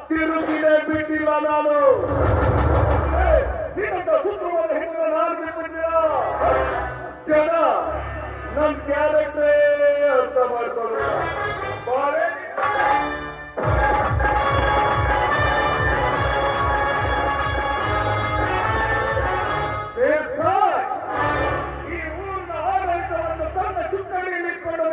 ತಿರುಗಿನೇ ಬಿಟ್ಟಿಲ್ಲ ನಾನು. ನಿನ್ನಂತ ಸುತ್ತವಾದ ಹೆಣ್ಣು ನಾನು ಬಿಟ್ಟಿಲ್ಲ. ಜನ ನಮ್ ಕ್ಯಾರೆಕ್ಟರೇ ಅರ್ಥ ಮಾಡ್ಕೊಳ್ಳೋಣ. ಈ ಊರಿನ ಆಡಳಿತವನ್ನು ತನ್ನ ಚುಕ್ಕಾಣಿಯಲ್ಲಿ ಇಟ್ಕೊಂಡು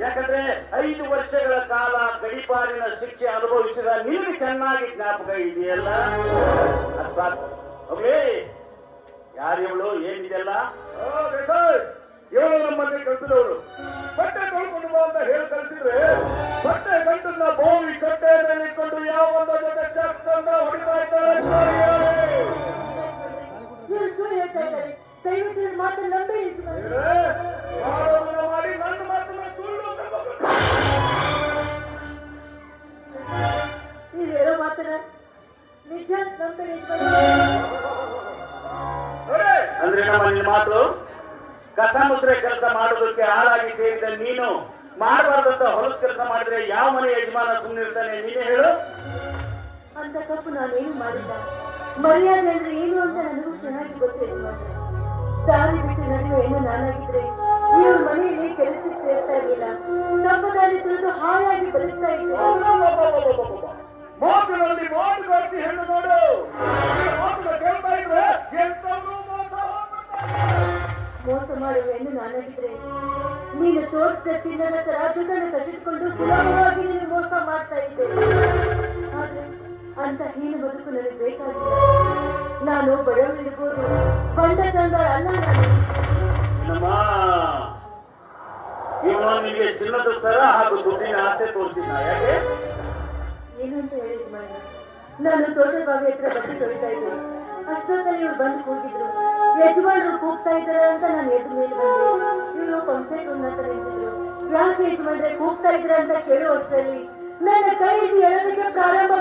ಯಾಕಂದ್ರೆ 5 ವರ್ಷಗಳ ಕಾಲ ಗಡಿಪಾರಿನ ಶಿಕ್ಷೆ ಅನುಭವಿಸಿದ ನಿನಗೆ ಚೆನ್ನಾಗಿ ಜ್ಞಾಪಕ ಇದೆಯಲ್ಲ. ಯಾರಿವಳು ಏನಿದೆಯಲ್ಲ? ಇವಳು ನಮ್ಮಲ್ಲಿ ಕಲಿಸಿದವಳು. ಬಟ್ಟೆ ತೊಳ್ಕೊಂಡು ಬಾ ಅಂತ ಹೇಳಿ ಕಲಿಸಿದ್ರೆ ಬಟ್ಟೆ ಗಂಟನ್ನ ಬೋವಿ ಕಟ್ಟೆಯಲ್ಲಿ ಇಟ್ಕೊಂಡು ಯಾವ ಜೊತೆ ಚರ್ಚಂದ ಹೊಡಿತಾ ಇದ್ದಾರೆ. ಮಾಡಿ ನನ್ನ ಮಾತನ್ನ ಸುಳ್ಳು ಅಂದ್ರೆ ನಮ್ಮ ನಿನ್ನ ಮಾತು ಕಸ ಮುದ್ರೆ ಕೆಲಸ ಮಾಡೋದಕ್ಕೆ ಹಾಳಾಗಿ ಸೇರಿದ ನೀನು ಮಾಡಬಾರ್ದಂತ ಹೊಲಸು ಕೆಲಸ ಮಾಡಿದ್ರೆ ಯಾವ ಮನೆ ಯಜಮಾನ ಸುಮ್ಮನಿರ್ತಾನೆ? ನೀನೇ ಹೇಳು. ಅಂತ ತಪ್ಪು ನಾನೇನು ಮಾಡಿಲ್ಲ. ಮರ್ಯಾದೆ ಅಂದ್ರೆ ಏನು ಅಂತ ನನಗೂ ಚೆನ್ನಾಗಿ ಗೊತ್ತಿಲ್ಲ. ದಾರಿ ಬಿಟ್ಟು ನಡೆಯುವ ಏನು ನಾನಾಗಿದ್ರೆ ನೀವು ಮನೆಯಲ್ಲಿ ಕೆಲಸಕ್ಕೆ ಸೇರ್ತಾ ಇರಲಿಲ್ಲ. ತಪ್ಪು ದಾರಿ ತಿಳಿದು ಹಾಳಾಗಿ ಬದುಕ್ತಾ ಇದ್ದೆ. ಮಾತಿನಲ್ಲಿ ಮಾತುಗಾರ್ತಿ ಹೆಣ್ಣು ನೋಡು. ಮಾತುನ ಕೇಳ್ತಾ ಇದ್ರೆ ಮೋಸ ಮಾಡುವ ಹೆಣ್ಣು ನಾನಾಗಿದ್ರೆ ನೀನು ತೋರಿಸಿದ ಚಿನ್ನದ ರಾಜ್ಯವನ್ನು ಕಟ್ಟಿಸಿಕೊಂಡು ಸುಲಭವಾಗಿ ನೀನು ಮೋಸ ಮಾಡ್ತಾ ಇದ್ದೆ. ಆದ್ರೆ ಅಂತ ಹೀನ ಬದುಕು ನನಗೆ ಬೇಕಾಗಿಲ್ಲ. ನಾನು ಬಡವಳಿರ್ಬೋದು, ಬಂಡ ಚಂದ ಅಲ್ಲ. ನಾನು ನಿಮಗೆ ಚಿನ್ನದ ಸರ ಹಾಗೂ ದುಡ್ಡಿನ ಆಸೆ ತೋರಿಸಿದ್ದ ಯಾಕೆ? ಏನು ಅಂತ ಹೇಳಿದ್ ಮಾಡಿ ನಾನು ತೋಟ ಬಾವಿ ಹತ್ರ ಬಟ್ಟೆ ತೊಳಿತಾ ಇದ್ದೆ. ಅಷ್ಟೊತ್ತಲ್ಲಿ ಇವ್ರು ಬಂದು ಕೂಗಿದ್ರು. ಯಜಮಾನ್ರು ಕೂಗ್ತಾ ಇದ್ದಾರೆ ಅಂತ ನಾನು ಎದ್ದು ಮೇಲೆ ಬಂದೆ. ಇವರು ಕೊಂಸೆ ಹತ್ರ ನಿಂತಿದ್ರು. ಯಾಕೆ ಯಜಮಾನ್ರೆ ಕೂಗ್ತಾ ಇದ್ರ ಅಂತ ಕೇಳುವಷ್ಟರಲ್ಲಿ ನನ್ನ ಕೈ ಹಿಡಿದು ಎಳೋದಕ್ಕೆ ಪ್ರಾರಂಭ